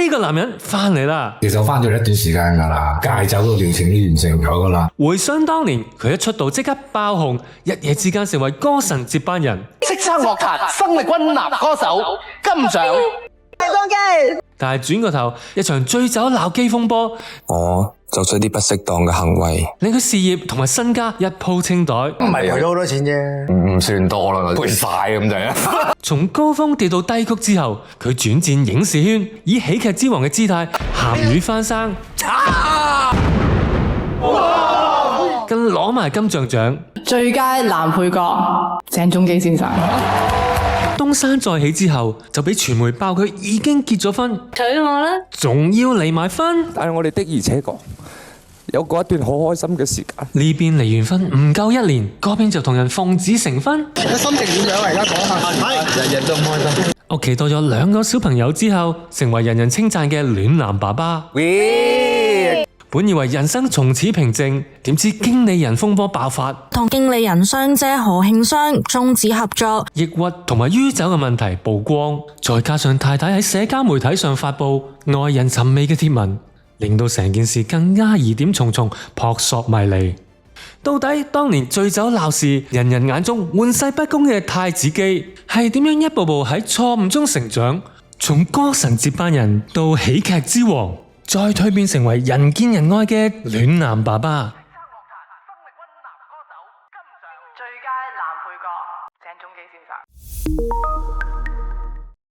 呢個男人翻嚟啦。其實我翻咗一段時間噶啦，戒酒嘅療程都完成咗噶啦。回想當年，佢一出道即刻爆紅，一夜之間成為歌神接班人，叱咤樂壇生力軍男歌手金獎。但係轉個頭，一場醉酒鬧機風波，我做出啲不適當嘅行為，令佢事業同埋身家一鋪清袋。唔係賠咗好多錢啫，唔算多啦，賠晒咁滯啊！從高峰跌到低谷之後，佢轉戰影視圈，以喜劇之王嘅姿態鹹魚翻生，更攞埋金像獎。最佳男配角鄭中基先生。東山再起之後，就俾傳媒爆佢已經結咗婚，娶我啦！仲要離埋婚。但係我哋的而且確有過一段好開心嘅時間。呢邊離完婚唔夠1年，嗰邊就同人奉子成婚。心情點樣啊？而家講下，日日都唔開心。屋企多咗2個小朋友之後，成為人人稱讚嘅暖男爸爸。本以為人生從此平靜，點知經理人風波爆發，同經理人雙姐何慶湘終止合作，抑鬱同埋酗酒嘅問題曝光，再加上太太喺社交媒體上發布耐人尋味嘅貼文，令到成件事更加疑點重重、撲朔迷離。到底當年醉酒鬧事，人人眼中玩世不恭嘅太子基，係點樣一步步喺錯誤中成長，從歌神接班人到喜劇之王，再蛻變成為人見人愛嘅暖男爸爸？